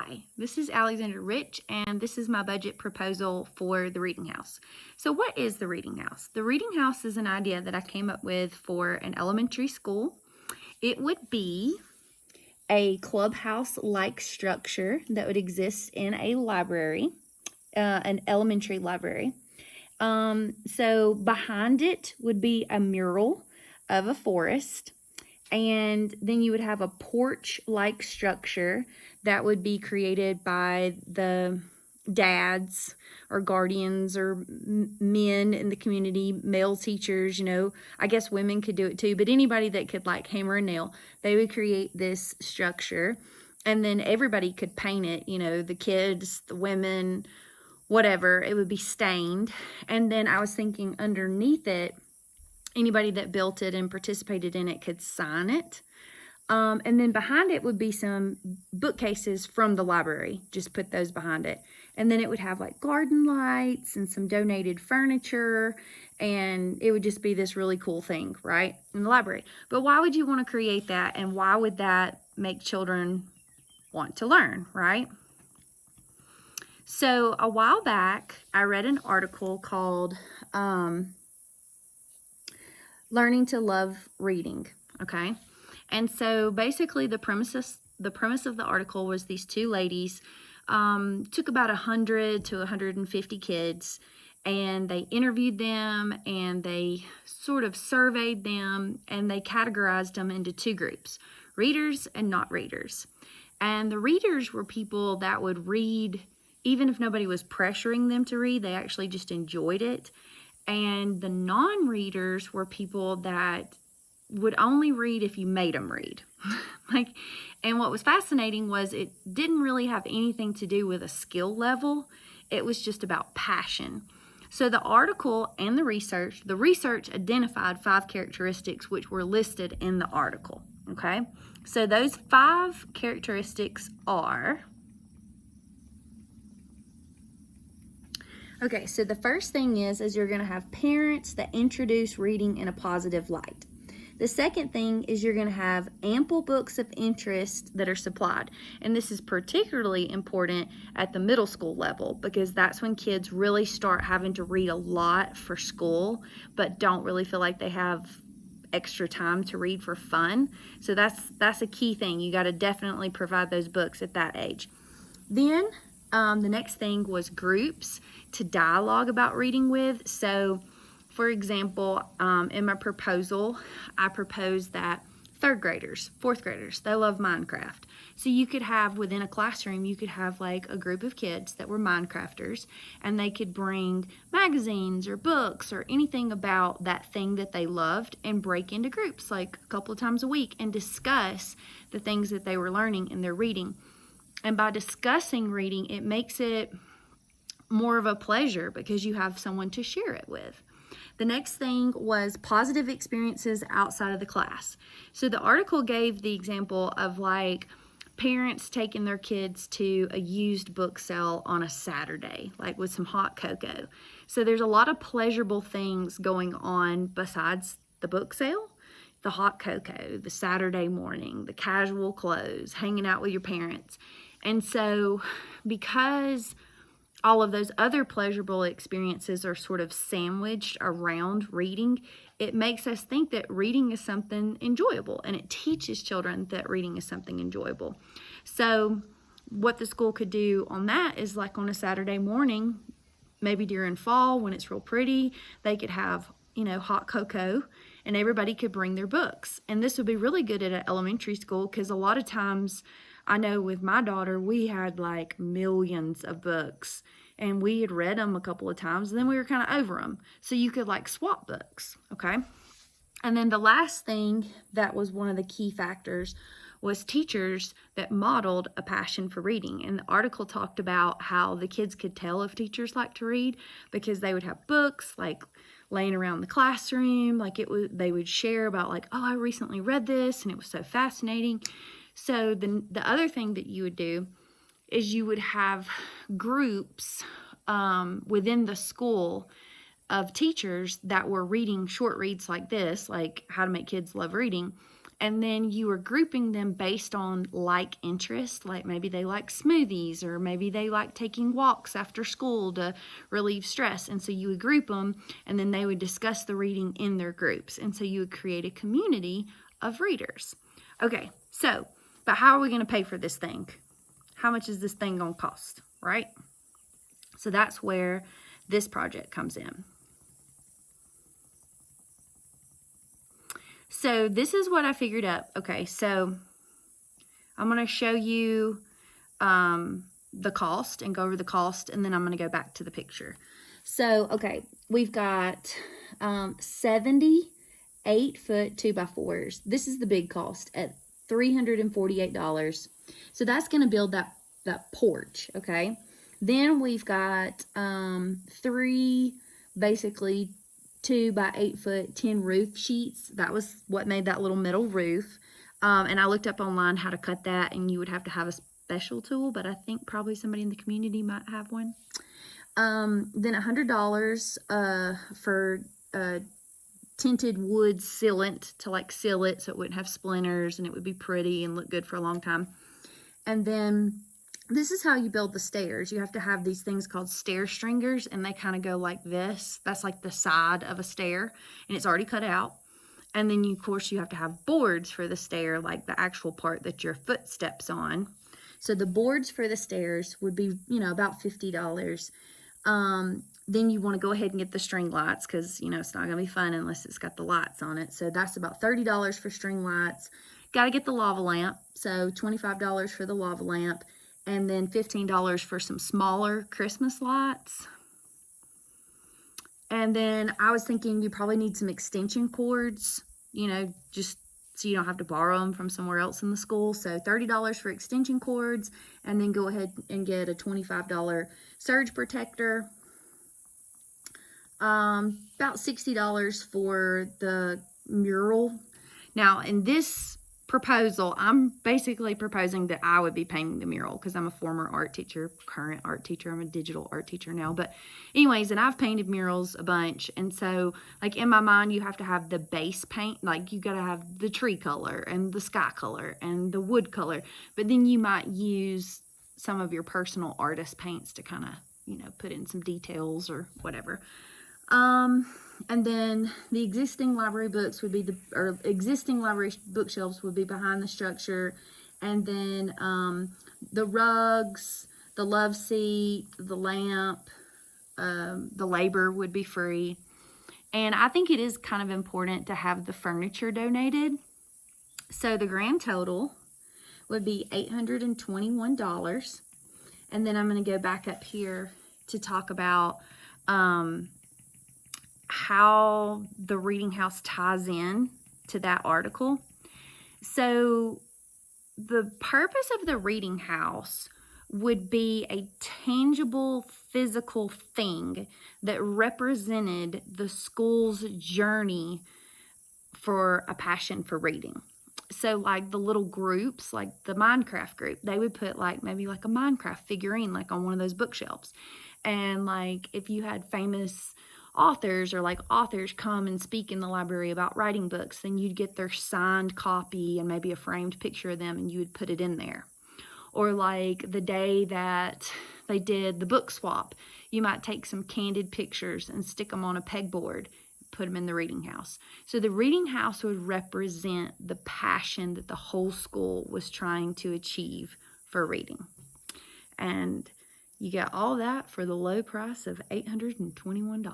Hi, this is Alexandra Rich, and this is my budget proposal for the Reading House. So what is the Reading House? The Reading House is an idea that I came up with for an elementary school. It would be a clubhouse-like structure that would exist in a library, an elementary library. So behind it would be a mural of a forest. And then you would have a porch-like structure that would be created by the dads or guardians or men in the community, male teachers, I guess women could do it too, but anybody that could like hammer a nail, they would create this structure. And then everybody could paint it, the kids, the women, whatever, it would be stained. And then I was thinking underneath it, anybody that built it and participated in it could sign it. And then behind it would be some bookcases from the library. Just put those behind it. And then it would have like garden lights and some donated furniture. And it would just be this really cool thing, right, in the library. But why would you want to create that? And why would that make children want to learn, right? So a while back, I read an article called Learning to Love Reading, okay? And so basically the premise of the article was these two ladies took about 100 to 150 kids, and they interviewed them, and they sort of surveyed them, and they categorized them into two groups, readers and not readers. And the readers were people that would read even if nobody was pressuring them to read. They actually just enjoyed it. And the non-readers were people that would only read if you made them read. And what was fascinating was it didn't really have anything to do with a skill level. It was just about passion. So the article and the research identified 5 characteristics which were listed in the article, okay? So those 5 characteristics are... Okay, so the first thing is you're going to have parents that introduce reading in a positive light. The second thing is you're going to have ample books of interest that are supplied. And this is particularly important at the middle school level because that's when kids really start having to read a lot for school but don't really feel like they have extra time to read for fun. So that's a key thing. You got to definitely provide those books at that age. Then the next thing was groups to dialogue about reading with. So, for example, in my proposal, I proposed that 3rd graders, 4th graders, they love Minecraft. So you could have, within a classroom, you could have like a group of kids that were Minecrafters, and they could bring magazines or books or anything about that thing that they loved and break into groups like a couple of times a week and discuss the things that they were learning in their reading. And by discussing reading, it makes it more of a pleasure because you have someone to share it with. The next thing was positive experiences outside of the class. So the article gave the example of like parents taking their kids to a used book sale on a Saturday, like with some hot cocoa. So there's a lot of pleasurable things going on besides the book sale. The hot cocoa, the Saturday morning, the casual clothes, hanging out with your parents. And so because all of those other pleasurable experiences are sort of sandwiched around reading, it makes us think that reading is something enjoyable, and it teaches children that reading is something enjoyable. So what the school could do on that is like on a Saturday morning, maybe during fall when it's real pretty, they could have, hot cocoa, and everybody could bring their books. And this would be really good at an elementary school because a lot of times, I know with my daughter, we had like millions of books and we had read them a couple of times and then we were kind of over them. So you could like swap books, okay? And then the last thing that was one of the key factors was teachers that modeled a passion for reading. And the article talked about how the kids could tell if teachers like to read because they would have books like laying around the classroom, they would share about like, oh, I recently read this and it was so fascinating. So the other thing that you would do is you would have groups within the school of teachers that were reading short reads like this, like How to Make Kids Love Reading. And then you are grouping them based on like interest, like maybe they like smoothies, or maybe they like taking walks after school to relieve stress. And so you would group them, and then they would discuss the reading in their groups. And so you would create a community of readers. Okay, so, but how are we going to pay for this thing? How much is this thing going to cost, right? So that's where this project comes in. So this is what I figured up. Okay, so I'm going to show you the cost and go over the cost, and then I'm going to go back to the picture. So, okay, we've got 70 8-foot 2x4s. This is the big cost at $348. So that's going to build that porch, okay? Then we've got 3 basically 2x8-foot 10 roof sheets. That was what made that little metal roof. And I looked up online how to cut that, and you would have to have a special tool, but I think probably somebody in the community might have one. Then $100 for tinted wood sealant to like seal it so it wouldn't have splinters and it would be pretty and look good for a long time. And then this is how you build the stairs. You have to have these things called stair stringers, and they kind of go like this. That's like the side of a stair, and it's already cut out. And then, of course, you have to have boards for the stair, like the actual part that your foot steps on. So the boards for the stairs would be, about $50. Then you want to go ahead and get the string lights, because, it's not going to be fun unless it's got the lights on it. So that's about $30 for string lights. Got to get the lava lamp. So $25 for the lava lamp. And then $15 for some smaller Christmas lights. And then I was thinking you probably need some extension cords, just so you don't have to borrow them from somewhere else in the school. So $30 for extension cords, and then go ahead and get a $25 surge protector. About $60 for the mural. Now, in this proposal, I'm basically proposing that I would be painting the mural, because I'm a former art teacher, current art teacher. I'm a digital art teacher now. But anyways, and I've painted murals a bunch. And so, like, in my mind, you have to have the base paint. Like, you got to have the tree color and the sky color and the wood color. But then you might use some of your personal artist paints to kind of, put in some details or whatever. And then the existing library books would be existing library bookshelves would be behind the structure. And then, the rugs, the love seat, the lamp, the labor would be free. And I think it is kind of important to have the furniture donated. So the grand total would be $821. And then I'm going to go back up here to talk about, how the Reading House ties in to that article. So the purpose of the Reading House would be a tangible physical thing that represented the school's journey for a passion for reading. So like the little groups, like the Minecraft group, they would put maybe a Minecraft figurine on one of those bookshelves. And if you had famous authors or authors come and speak in the library about writing books, then you'd get their signed copy and maybe a framed picture of them, and you would put it in there. Or the day that they did the book swap, you might take some candid pictures and stick them on a pegboard, put them in the Reading House. So the Reading House would represent the passion that the whole school was trying to achieve for reading. And you get all that for the low price of $821.